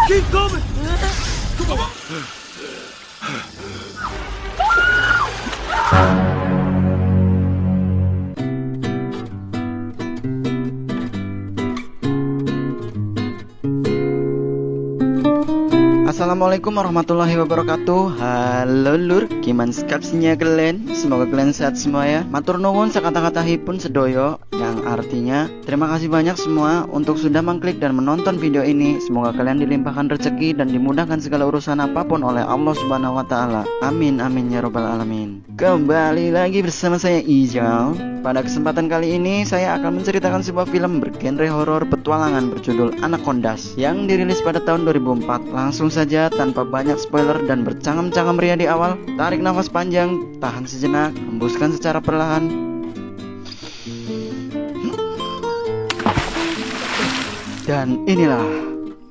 Keep coming! Come on! Assalamualaikum warahmatullahi wabarakatuh. Halo lur, gimana skapsinya kalian? Semoga kalian sehat semua ya. Matur nuwun sakata-katahipun sedoyo, yang artinya terima kasih banyak semua untuk sudah mengklik dan menonton video ini. Semoga kalian dilimpahkan rezeki dan dimudahkan segala urusan apapun oleh Allah Subhanahu wa taala. Amin amin ya robbal alamin. Kembali lagi bersama saya Ijal. Pada kesempatan kali ini saya akan menceritakan sebuah film bergenre horor petualangan berjudul Anacondas yang dirilis pada tahun 2004. Langsung saja tanpa banyak spoiler dan bercangkem-cangkem ria di awal, tarik nafas panjang, tahan sejenak, hembuskan secara perlahan. Dan inilah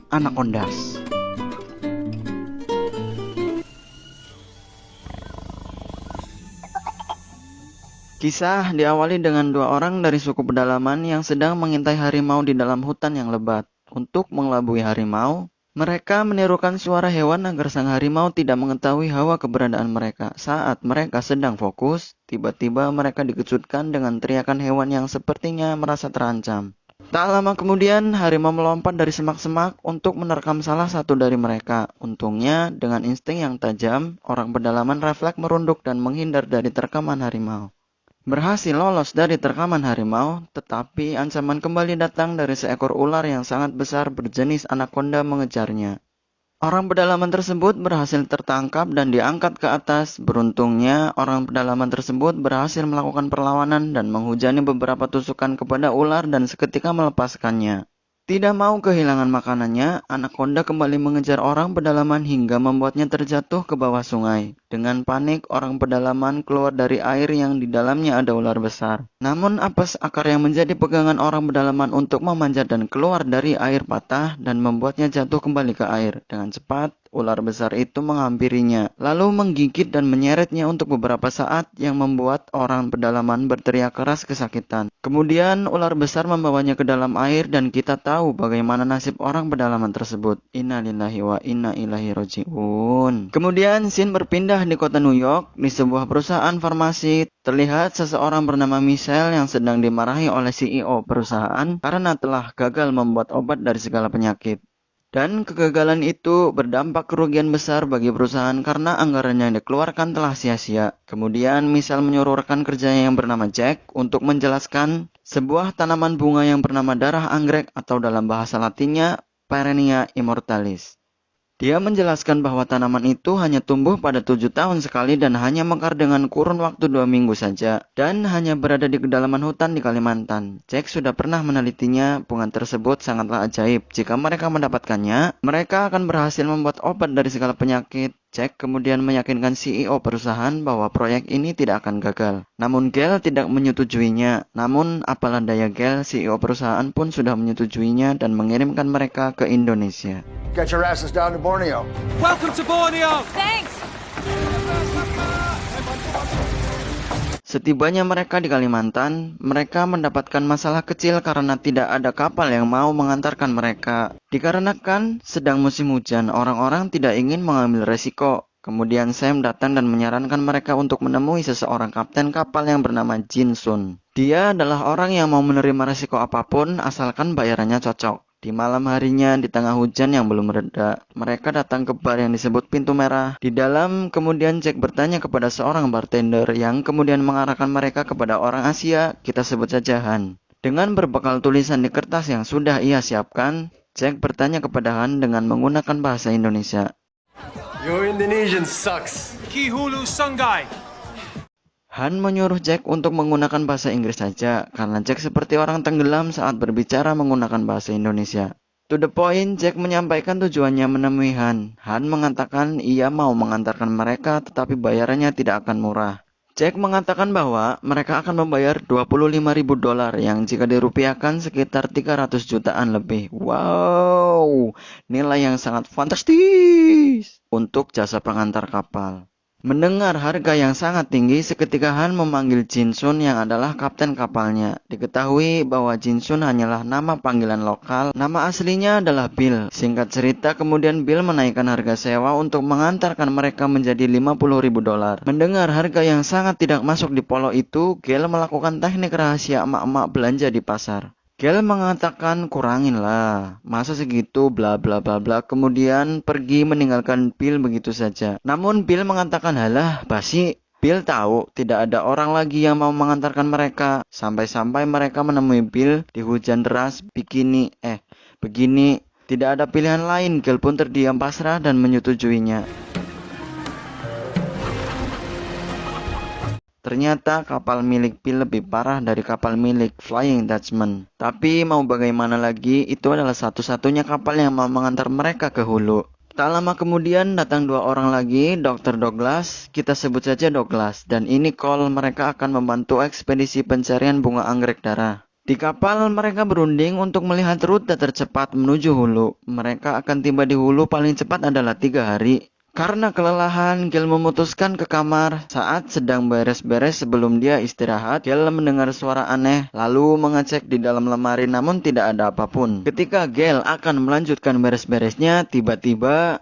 Anacondas. Kisah diawali dengan dua orang dari suku pedalaman yang sedang mengintai harimau di dalam hutan yang lebat. Untuk mengelabui harimau, mereka menirukan suara hewan agar sang harimau tidak mengetahui hawa keberadaan mereka. Saat mereka sedang fokus, tiba-tiba mereka dikejutkan dengan teriakan hewan yang sepertinya merasa terancam. Tak lama kemudian, harimau melompat dari semak-semak untuk menerkam salah satu dari mereka. Untungnya, dengan insting yang tajam, orang pedalaman refleks merunduk dan menghindar dari terkaman harimau. Berhasil lolos dari terkaman harimau, tetapi ancaman kembali datang dari seekor ular yang sangat besar berjenis anaconda mengejarnya. Orang pedalaman tersebut berhasil tertangkap dan diangkat ke atas. Beruntungnya, orang pedalaman tersebut berhasil melakukan perlawanan dan menghujani beberapa tusukan kepada ular dan seketika melepaskannya. Tidak mau kehilangan makanannya, anaconda kembali mengejar orang pedalaman hingga membuatnya terjatuh ke bawah sungai. Dengan panik, orang pedalaman keluar dari air yang di dalamnya ada ular besar. Namun apes akar yang menjadi pegangan orang pedalaman untuk memanjat dan keluar dari air patah dan membuatnya jatuh kembali ke air. Dengan cepat, ular besar itu menghampirinya, lalu menggigit dan menyeretnya untuk beberapa saat yang membuat orang pedalaman berteriak keras kesakitan. Kemudian ular besar membawanya ke dalam air dan kita tahu bagaimana nasib orang pedalaman tersebut. Innalillahi wa inna ilaihi raji'un. Kemudian scene berpindah di kota New York. Di sebuah perusahaan farmasi terlihat seseorang bernama Michelle yang sedang dimarahi oleh CEO perusahaan karena telah gagal membuat obat dari segala penyakit. Dan kegagalan itu berdampak kerugian besar bagi perusahaan karena anggaran yang dikeluarkan telah sia-sia. Kemudian Michelle menyuruh rekan kerjanya yang bernama Jack untuk menjelaskan sebuah tanaman bunga yang bernama darah anggrek atau dalam bahasa latinnya Perennia immortalis. Dia menjelaskan bahwa tanaman itu hanya tumbuh pada 7 tahun sekali dan hanya mekar dengan kurun waktu 2 minggu saja. Dan hanya berada di kedalaman hutan di Kalimantan. Jack sudah pernah menelitinya, bunga tersebut sangatlah ajaib. Jika mereka mendapatkannya, mereka akan berhasil membuat obat dari segala penyakit. Jack kemudian meyakinkan CEO perusahaan bahwa proyek ini tidak akan gagal. Namun Gale tidak menyetujuinya. Namun apalah daya Gale, CEO perusahaan pun sudah menyetujuinya dan mengirimkan mereka ke Indonesia. Get your asses down to Borneo. Welcome to Borneo! Thanks! Setibanya mereka di Kalimantan, mereka mendapatkan masalah kecil karena tidak ada kapal yang mau mengantarkan mereka. Dikarenakan sedang musim hujan, orang-orang tidak ingin mengambil resiko. Kemudian Sam datang dan menyarankan mereka untuk menemui seseorang kapten kapal yang bernama Jin Sun. Dia adalah orang yang mau menerima resiko apapun asalkan bayarannya cocok. Di malam harinya, di tengah hujan yang belum reda, mereka datang ke bar yang disebut Pintu Merah. Di dalam, kemudian Jack bertanya kepada seorang bartender yang kemudian mengarahkan mereka kepada orang Asia, kita sebut saja Han. Dengan berbekal tulisan di kertas yang sudah ia siapkan, Jack bertanya kepada Han dengan menggunakan bahasa Indonesia. Your Indonesian sucks. Kihulu Sungai! Han menyuruh Jack untuk menggunakan bahasa Inggris saja, karena Jack seperti orang tenggelam saat berbicara menggunakan bahasa Indonesia. To the point, Jack menyampaikan tujuannya menemui Han. Han mengatakan ia mau mengantarkan mereka, tetapi bayarannya tidak akan murah. Jack mengatakan bahwa mereka akan membayar $25.000 yang jika dirupiahkan sekitar 300 jutaan lebih. Wow, nilai yang sangat fantastis untuk jasa pengantar kapal. Mendengar harga yang sangat tinggi, seketika Han memanggil Jin Sun yang adalah kapten kapalnya. Diketahui bahwa Jin Sun hanyalah nama panggilan lokal, nama aslinya adalah Bill. Singkat cerita, kemudian Bill menaikkan harga sewa untuk mengantarkan mereka menjadi $50.000. Mendengar harga yang sangat tidak masuk di polo itu, Gale melakukan teknik rahasia emak-emak belanja di pasar. Gale mengatakan kurangin lah, masa segitu bla bla bla bla, kemudian pergi meninggalkan Bill begitu saja. Namun Bill mengatakan halah basi. Bill tahu tidak ada orang lagi yang mau mengantarkan mereka. Sampai-sampai mereka menemui Bill di hujan deras begini. Tidak ada pilihan lain, Gale pun terdiam pasrah dan menyetujuinya. Ternyata kapal milik Bill lebih parah dari kapal milik Flying Dutchman. Tapi mau bagaimana lagi, itu adalah satu-satunya kapal yang mau mengantar mereka ke hulu. Tak lama kemudian datang dua orang lagi, Dr. Douglas, kita sebut saja Douglas, dan ini Cole. Mereka akan membantu ekspedisi pencarian bunga anggrek darah. Di kapal mereka berunding untuk melihat rute tercepat menuju hulu. Mereka akan tiba di hulu paling cepat adalah 3 hari. Karena kelelahan, Gale memutuskan ke kamar. Saat sedang beres-beres sebelum dia istirahat, Gale mendengar suara aneh, lalu mengecek di dalam lemari namun tidak ada apapun. Ketika Gale akan melanjutkan beres-beresnya, tiba-tiba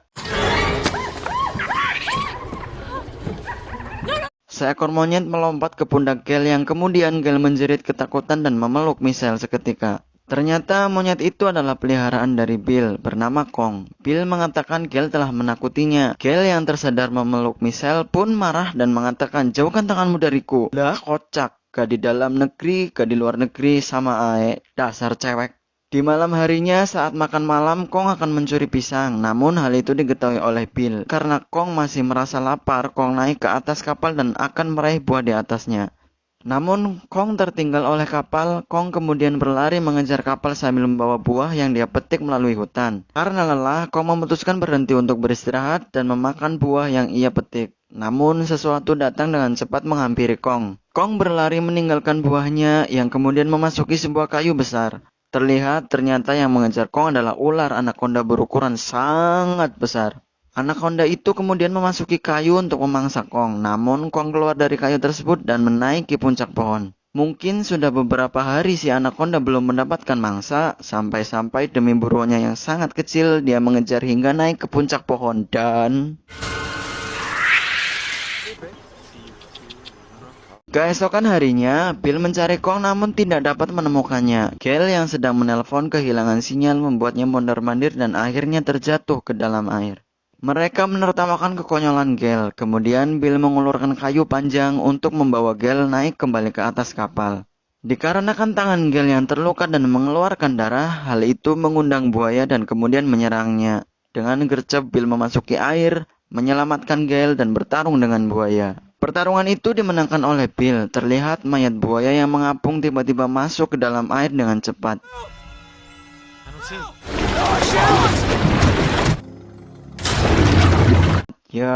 seekor monyet melompat ke pundak Gale yang kemudian Gale menjerit ketakutan dan memeluk Michelle seketika. Ternyata monyet itu adalah peliharaan dari Bill bernama Kong. Bill mengatakan Gale telah menakutinya. Gale yang tersadar memeluk Michelle pun marah dan mengatakan, jauhkan tanganmu dariku. Lah kocak, gak di dalam negeri, gak di luar negeri, sama ae, dasar cewek. Di malam harinya saat makan malam, Kong akan mencuri pisang. Namun hal itu diketahui oleh Bill. Karena Kong masih merasa lapar, Kong naik ke atas kapal dan akan meraih buah di atasnya. Namun Kong tertinggal oleh kapal. Kong kemudian berlari mengejar kapal sambil membawa buah yang dia petik melalui hutan. Karena lelah, Kong memutuskan berhenti untuk beristirahat dan memakan buah yang ia petik. Namun sesuatu datang dengan cepat menghampiri Kong. Kong berlari meninggalkan buahnya yang kemudian memasuki sebuah kayu besar. Ternyata yang mengejar Kong adalah ular anaconda berukuran sangat besar. Anaconda itu kemudian memasuki kayu untuk memangsa Kong. Namun Kong keluar dari kayu tersebut dan menaiki puncak pohon. Mungkin sudah beberapa hari si anaconda belum mendapatkan mangsa. Sampai-sampai demi buruannya yang sangat kecil, dia mengejar hingga naik ke puncak pohon dan... Keesokan harinya, Bill mencari Kong namun tidak dapat menemukannya. Gale yang sedang menelpon kehilangan sinyal membuatnya mondar-mandir dan akhirnya terjatuh ke dalam air. Mereka menertawakan kekonyolan Gale. Kemudian Bill mengulurkan kayu panjang untuk membawa Gale naik kembali ke atas kapal. Dikarenakan tangan Gale yang terluka dan mengeluarkan darah, hal itu mengundang buaya dan kemudian menyerangnya. Dengan gercep, Bill memasuki air, menyelamatkan Gale dan bertarung dengan buaya. Pertarungan itu dimenangkan oleh Bill. Terlihat mayat buaya yang mengapung tiba-tiba masuk ke dalam air dengan cepat. Ya,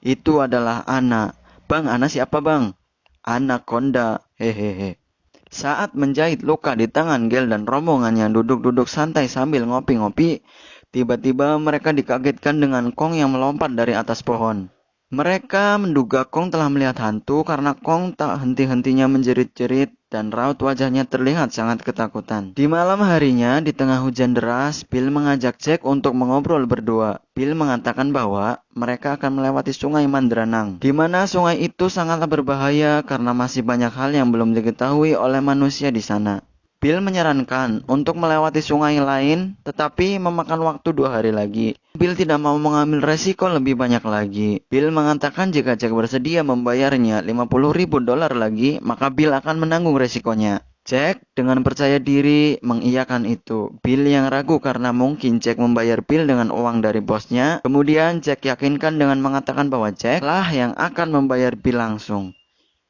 itu adalah Ana. Bang, Ana siapa bang? Anaconda, hehehe. Saat menjahit luka di tangan Gale dan rombongannya duduk-duduk santai sambil ngopi-ngopi, tiba-tiba mereka dikagetkan dengan Kong yang melompat dari atas pohon. Mereka menduga Kong telah melihat hantu karena Kong tak henti-hentinya menjerit-jerit dan raut wajahnya terlihat sangat ketakutan. Di malam harinya, di tengah hujan deras, Bill mengajak Jack untuk mengobrol berdua. Bill mengatakan bahwa mereka akan melewati sungai Mandranang, di mana sungai itu sangatlah berbahaya karena masih banyak hal yang belum diketahui oleh manusia di sana. Bill menyarankan untuk melewati sungai lain, tetapi memakan waktu 2 hari lagi. Bill tidak mau mengambil resiko lebih banyak lagi. Bill mengatakan jika Jack bersedia membayarnya $50.000 lagi, maka Bill akan menanggung resikonya. Jack dengan percaya diri mengiyakan itu. Bill yang ragu karena mungkin Jack membayar Bill dengan uang dari bosnya. Kemudian Jack yakinkan dengan mengatakan bahwa Jack lah yang akan membayar Bill langsung.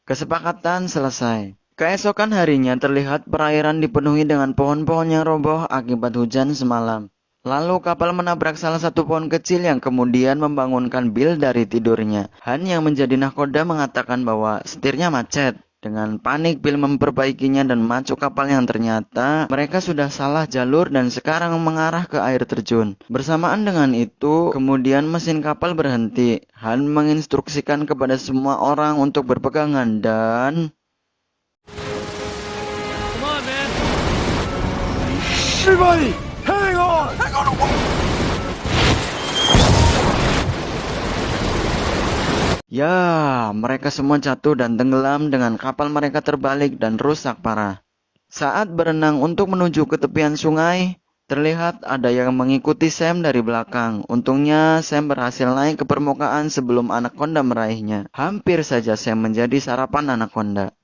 Kesepakatan selesai. Keesokan harinya terlihat perairan dipenuhi dengan pohon-pohon yang roboh akibat hujan semalam. Lalu kapal menabrak salah satu pohon kecil yang kemudian membangunkan Bill dari tidurnya. Han yang menjadi nahkoda mengatakan bahwa setirnya macet. Dengan panik, Bill memperbaikinya dan masuk kapal yang ternyata mereka sudah salah jalur dan sekarang mengarah ke air terjun. Bersamaan dengan itu, kemudian mesin kapal berhenti. Han menginstruksikan kepada semua orang untuk berpegangan dan... Come on, man. Everybody, hang on! Hang on! Ya, mereka semua jatuh dan tenggelam dengan kapal mereka terbalik dan rusak parah. Saat berenang untuk menuju ke tepian sungai, terlihat ada yang mengikuti Sam dari belakang. Untungnya Sam berhasil naik ke permukaan sebelum Anaconda meraihnya. Hampir saja Sam menjadi sarapan Anaconda.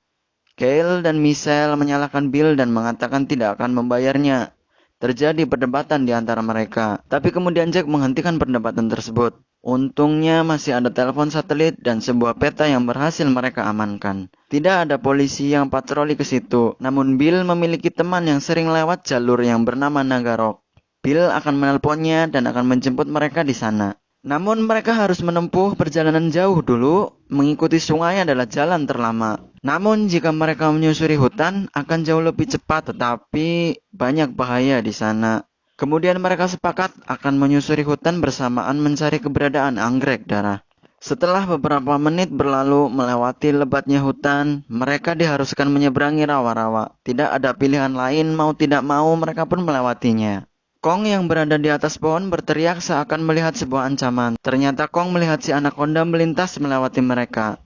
Kale dan Michelle menyalahkan Bill dan mengatakan tidak akan membayarnya. Terjadi perdebatan di antara mereka, tapi kemudian Jack menghentikan perdebatan tersebut. Untungnya masih ada telepon satelit dan sebuah peta yang berhasil mereka amankan. Tidak ada polisi yang patroli ke situ, namun Bill memiliki teman yang sering lewat jalur yang bernama Nagarok. Bill akan menelponnya dan akan menjemput mereka di sana. Namun mereka harus menempuh perjalanan jauh dulu, mengikuti sungai adalah jalan terlama. Namun jika mereka menyusuri hutan akan jauh lebih cepat, tetapi banyak bahaya di sana. Kemudian mereka sepakat akan menyusuri hutan bersamaan mencari keberadaan anggrek darah. Setelah beberapa menit berlalu melewati lebatnya hutan, mereka diharuskan menyeberangi rawa-rawa. Tidak ada pilihan lain, mau tidak mau mereka pun melewatinya. Kong yang berada di atas pohon berteriak seakan melihat sebuah ancaman. Ternyata Kong melihat si Anaconda melintas melewati mereka.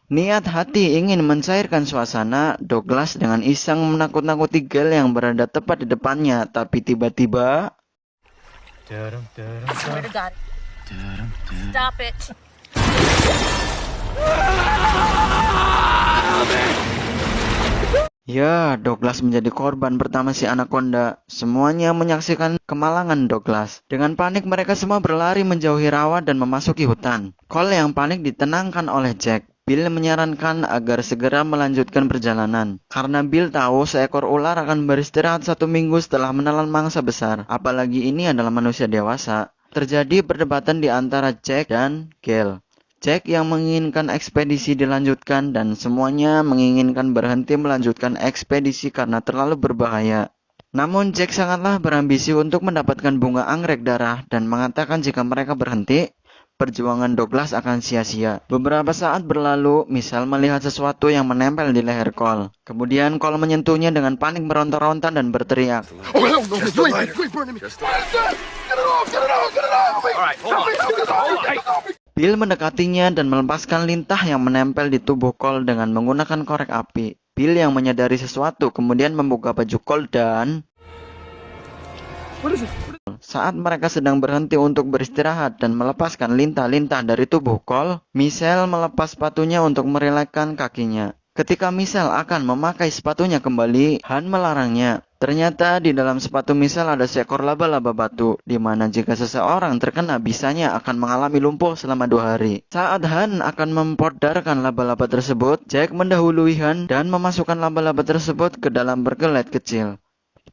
Niat hati ingin mencairkan suasana, Douglas dengan iseng menakut-nakuti Gale yang berada tepat di depannya. Tapi tiba-tiba... Swear to God. Stop it. Ya, Douglas menjadi korban pertama si Anaconda. Semuanya menyaksikan kemalangan Douglas. Dengan panik mereka semua berlari menjauhi rawa dan memasuki hutan. Cole yang panik ditenangkan oleh Jack. Bill menyarankan agar segera melanjutkan perjalanan. Karena Bill tahu seekor ular akan beristirahat 1 minggu setelah menelan mangsa besar. Apalagi ini adalah manusia dewasa. Terjadi perdebatan di antara Jack dan Gale. Jack yang menginginkan ekspedisi dilanjutkan dan semuanya menginginkan berhenti melanjutkan ekspedisi karena terlalu berbahaya. Namun Jack sangatlah berambisi untuk mendapatkan bunga anggrek darah dan mengatakan jika mereka berhenti, perjuangan Douglas akan sia-sia. Beberapa saat berlalu, Michelle melihat sesuatu yang menempel di leher Cole. Kemudian Cole menyentuhnya dengan panik meronta-ronta dan berteriak. Oh, hell no! Wait, burning me! Get it off! Get it off! Get it off! All right, hold on. Bill mendekatinya dan melepaskan lintah yang menempel di tubuh Cole dengan menggunakan korek api. Bill yang menyadari sesuatu kemudian membuka baju Cole dan... Saat mereka sedang berhenti untuk beristirahat dan melepaskan lintah-lintah dari tubuh Cole, Michelle melepas sepatunya untuk merelakan kakinya. Ketika Michelle akan memakai sepatunya kembali, Han melarangnya. Ternyata di dalam sepatu Michelle ada seekor laba-laba batu, di mana jika seseorang terkena bisanya akan mengalami lumpuh selama 2 hari. Saat Han akan mempodarkan laba-laba tersebut, Jack mendahului Han dan memasukkan laba-laba tersebut ke dalam berkelet kecil.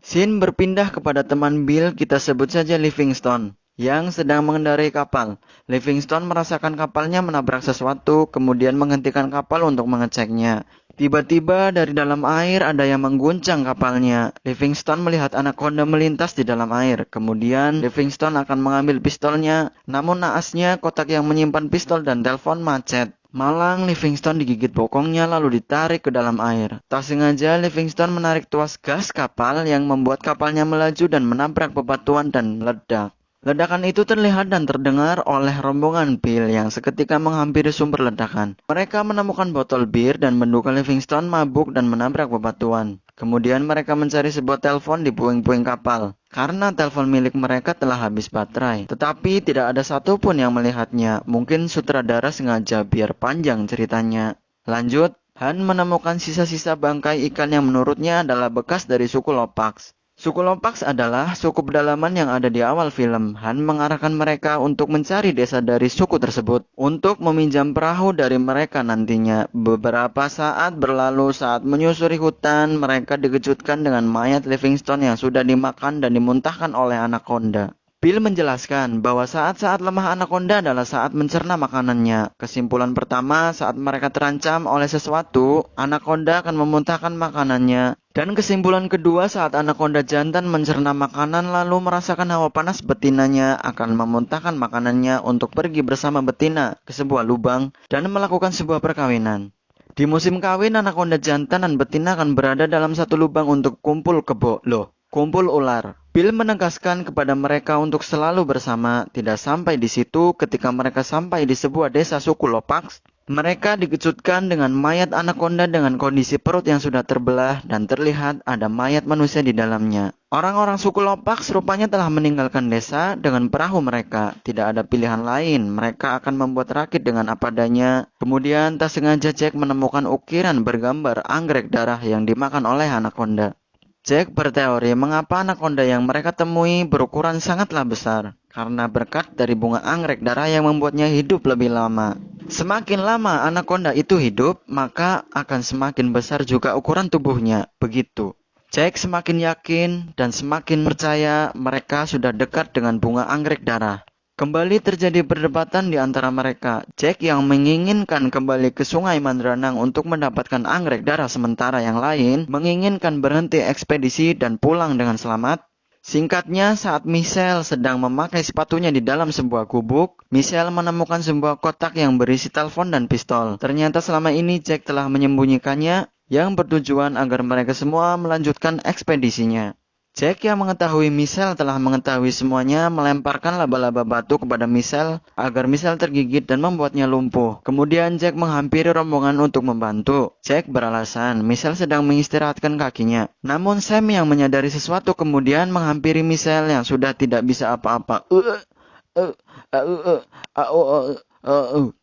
Scene berpindah kepada teman Bill, kita sebut saja Livingstone, yang sedang mengendarai kapal. Livingstone merasakan kapalnya menabrak sesuatu, kemudian menghentikan kapal untuk mengeceknya. Tiba-tiba dari dalam air ada yang mengguncang kapalnya. Livingstone melihat Anaconda melintas di dalam air. Kemudian Livingstone akan mengambil pistolnya, namun naasnya kotak yang menyimpan pistol dan telepon macet. Malang Livingstone digigit bokongnya lalu ditarik ke dalam air. Tak sengaja Livingstone menarik tuas gas kapal yang membuat kapalnya melaju dan menabrak bebatuan dan meledak. Ledakan itu terlihat dan terdengar oleh rombongan Bill yang seketika menghampiri sumber ledakan. Mereka menemukan botol bir dan menduga Livingstone mabuk dan menabrak bebatuan. Kemudian mereka mencari sebuah telepon di puing-puing kapal. Karena telepon milik mereka telah habis baterai. Tetapi tidak ada satupun yang melihatnya. Mungkin sutradara sengaja biar panjang ceritanya. Lanjut, Han menemukan sisa-sisa bangkai ikan yang menurutnya adalah bekas dari suku Lopax. Suku Lopax adalah suku pedalaman yang ada di awal film. Han mengarahkan mereka untuk mencari desa dari suku tersebut untuk meminjam perahu dari mereka nantinya. Beberapa saat berlalu saat menyusuri hutan, mereka dikejutkan dengan mayat Livingstone yang sudah dimakan dan dimuntahkan oleh Anaconda. Bill menjelaskan bahwa saat-saat lemah anaconda adalah saat mencerna makanannya. Kesimpulan pertama, saat mereka terancam oleh sesuatu, anaconda akan memuntahkan makanannya. Dan kesimpulan kedua, saat anaconda jantan mencerna makanan lalu merasakan hawa panas betinanya, akan memuntahkan makanannya untuk pergi bersama betina ke sebuah lubang dan melakukan sebuah perkawinan. Di musim kawin, anaconda jantan dan betina akan berada dalam satu lubang untuk kumpul kumpul ular. Bill menegaskan kepada mereka untuk selalu bersama. Tidak sampai di situ, ketika mereka sampai di sebuah desa suku Lopax, mereka dikejutkan dengan mayat anaconda dengan kondisi perut yang sudah terbelah dan terlihat ada mayat manusia di dalamnya. Orang-orang suku Lopax rupanya telah meninggalkan desa dengan perahu mereka. Tidak ada pilihan lain, mereka akan membuat rakit dengan apa adanya. Kemudian tak sengaja Jack menemukan ukiran bergambar anggrek darah yang dimakan oleh anaconda. Jack berteori mengapa anaconda yang mereka temui berukuran sangatlah besar, karena berkat dari bunga anggrek darah yang membuatnya hidup lebih lama. Semakin lama anaconda itu hidup, maka akan semakin besar juga ukuran tubuhnya. Begitu. Jack semakin yakin dan semakin percaya mereka sudah dekat dengan bunga anggrek darah. Kembali terjadi perdebatan di antara mereka. Jack yang menginginkan kembali ke Sungai Mandranang untuk mendapatkan anggrek darah, sementara yang lain menginginkan berhenti ekspedisi dan pulang dengan selamat. Singkatnya, saat Michelle sedang memakai sepatunya di dalam sebuah gubuk, Michelle menemukan sebuah kotak yang berisi telepon dan pistol. Ternyata selama ini Jack telah menyembunyikannya, yang bertujuan agar mereka semua melanjutkan ekspedisinya. Jack yang mengetahui Michelle telah mengetahui semuanya melemparkan laba-laba batu kepada Michelle agar Michelle tergigit dan membuatnya lumpuh. Kemudian Jack menghampiri rombongan untuk membantu. Jack beralasan Michelle sedang mengistirahatkan kakinya. Namun Sam yang menyadari sesuatu kemudian menghampiri Michelle yang sudah tidak bisa apa-apa.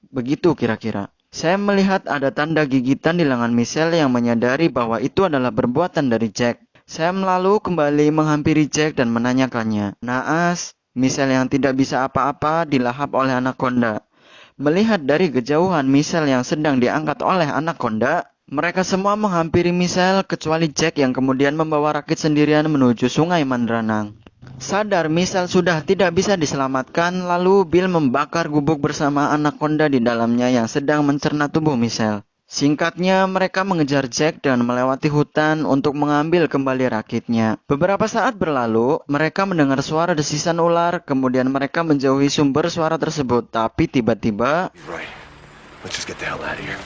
Begitu kira-kira. Sam melihat ada tanda gigitan di lengan Michelle yang menyadari bahwa itu adalah perbuatan dari Jack. Sam lalu kembali menghampiri Jack dan menanyakannya. Naas, Michelle yang tidak bisa apa-apa dilahap oleh anaconda. Melihat dari kejauhan Michelle yang sedang diangkat oleh anaconda, mereka semua menghampiri Michelle kecuali Jack yang kemudian membawa rakit sendirian menuju Sungai Mandranang. Sadar Michelle sudah tidak bisa diselamatkan, lalu Bill membakar gubuk bersama anaconda di dalamnya yang sedang mencerna tubuh Michelle. Singkatnya, mereka mengejar Jack dan melewati hutan untuk mengambil kembali rakitnya. Beberapa saat berlalu, mereka mendengar suara desisan ular, kemudian mereka menjauhi sumber suara tersebut. Tapi tiba-tiba, Right. Let's just get the hell out of here.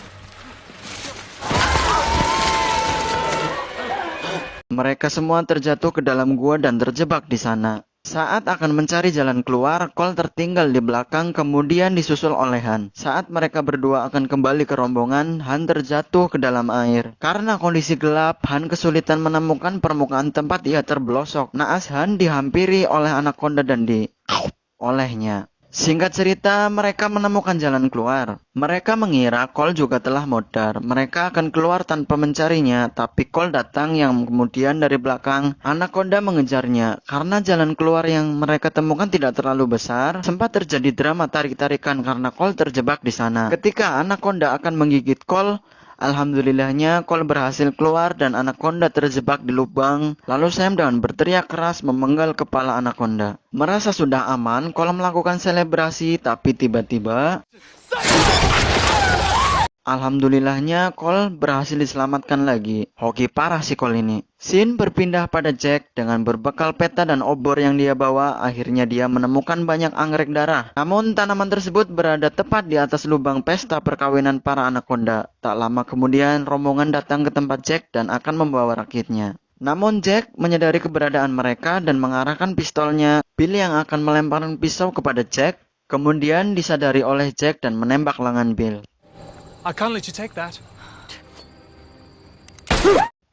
mereka semua terjatuh ke dalam gua dan terjebak di sana. Saat akan mencari jalan keluar, Cole tertinggal di belakang kemudian disusul oleh Han. Saat mereka berdua akan kembali ke rombongan, Han terjatuh ke dalam air. Karena kondisi gelap, Han kesulitan menemukan permukaan tempat ia terbelosok. Naas Han dihampiri oleh anaconda dan olehnya. Singkat cerita, mereka menemukan jalan keluar. Mereka mengira Cole juga telah modar. Mereka akan keluar tanpa mencarinya, tapi Cole datang yang kemudian dari belakang. Anaconda mengejarnya. Karena jalan keluar yang mereka temukan tidak terlalu besar, sempat terjadi drama tarik-tarikan karena Cole terjebak di sana. Ketika Anaconda akan menggigit Cole, alhamdulillahnya Cole berhasil keluar dan anaconda terjebak di lubang. Lalu Sam dengan berteriak keras memenggal kepala anaconda. Merasa sudah aman, Cole melakukan selebrasi, tapi tiba-tiba alhamdulillahnya Cole berhasil diselamatkan lagi. Hoki parah si Cole ini. Scene berpindah pada Jack dengan berbekal peta dan obor yang dia bawa. Akhirnya dia menemukan banyak anggrek darah. Namun tanaman tersebut berada tepat di atas lubang pesta perkawinan para anaconda. Tak lama kemudian rombongan datang ke tempat Jack dan akan membawa rakitnya. Namun Jack menyadari keberadaan mereka dan mengarahkan pistolnya. Bill yang akan melemparkan pisau kepada Jack kemudian disadari oleh Jack dan menembak lengan Bill. I can't let you take that.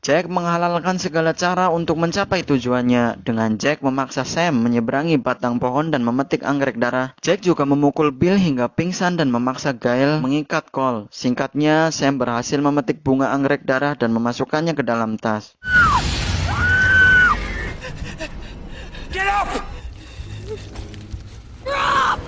Jack menghalalkan segala cara untuk mencapai tujuannya. Dengan Jack memaksa Sam menyeberangi batang pohon dan memetik anggrek darah, Jack juga memukul Bill hingga pingsan dan memaksa Gail mengikat Cole. Singkatnya, Sam berhasil memetik bunga anggrek darah dan memasukkannya ke dalam tas. Get up! Rob!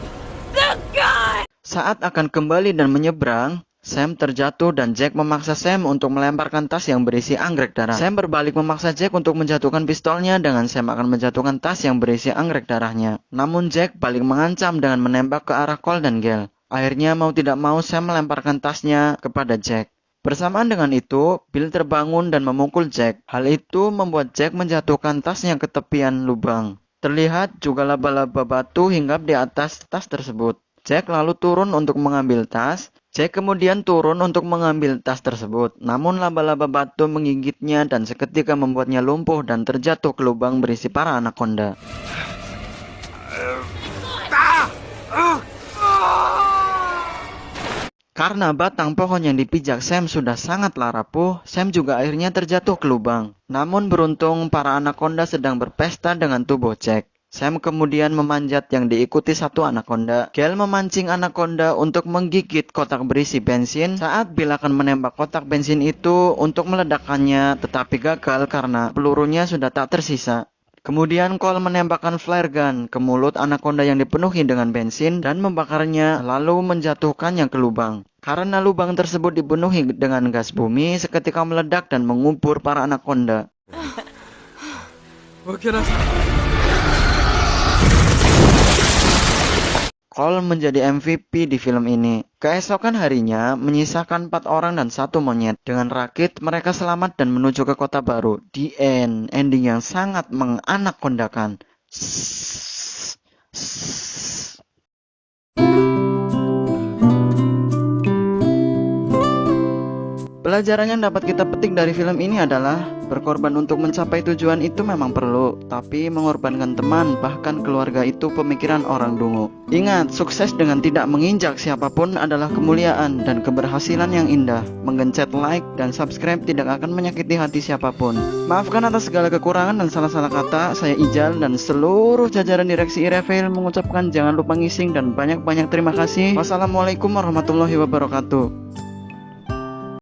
The guy! Saat akan kembali dan menyeberang, Sam terjatuh dan Jack memaksa Sam untuk melemparkan tas yang berisi anggrek darah. Sam berbalik memaksa Jack untuk menjatuhkan pistolnya dengan Sam akan menjatuhkan tas yang berisi anggrek darahnya. Namun Jack balik mengancam dengan menembak ke arah Cole dan Gale. Akhirnya mau tidak mau Sam melemparkan tasnya kepada Jack. Bersamaan dengan itu, Bill terbangun dan memukul Jack. Hal itu membuat Jack menjatuhkan tasnya ke tepian lubang. Terlihat juga laba-laba batu hinggap di atas tas tersebut. Jack lalu turun untuk mengambil tas. Jack kemudian turun untuk mengambil tas tersebut. Namun laba-laba batu menggigitnya dan seketika membuatnya lumpuh dan terjatuh ke lubang berisi para anaconda. Karena batang pohon yang dipijak Sam sudah sangatlah rapuh, Sam juga akhirnya terjatuh ke lubang. Namun beruntung para anaconda sedang berpesta dengan tubuh Jack. Sam kemudian memanjat yang diikuti satu anaconda. Gale memancing anaconda untuk menggigit kotak berisi bensin saat Bill akan menembak kotak bensin itu untuk meledakkannya, tetapi gagal karena pelurunya sudah tak tersisa. Kemudian Cole menembakkan flare gun ke mulut anaconda yang dipenuhi dengan bensin dan membakarnya lalu menjatuhkannya ke lubang. Karena lubang tersebut dipenuhi dengan gas bumi, seketika meledak dan mengubur para anaconda. Cole menjadi MVP di film ini. Keesokan harinya, menyisakan 4 orang dan 1 monyet. Dengan rakit, mereka selamat dan menuju ke kota baru. The end. Ending yang sangat menganakondakan. Pelajaran yang dapat kita petik dari film ini adalah berkorban untuk mencapai tujuan itu memang perlu, tapi mengorbankan teman bahkan keluarga itu pemikiran orang dungu. Ingat, sukses dengan tidak menginjak siapapun adalah kemuliaan dan keberhasilan yang indah. Menggencet like dan subscribe tidak akan menyakiti hati siapapun. Maafkan atas segala kekurangan dan salah-salah kata. Saya Ijal dan seluruh jajaran direksi Irefil mengucapkan jangan lupa ngising dan banyak-banyak terima kasih. Wassalamualaikum warahmatullahi wabarakatuh.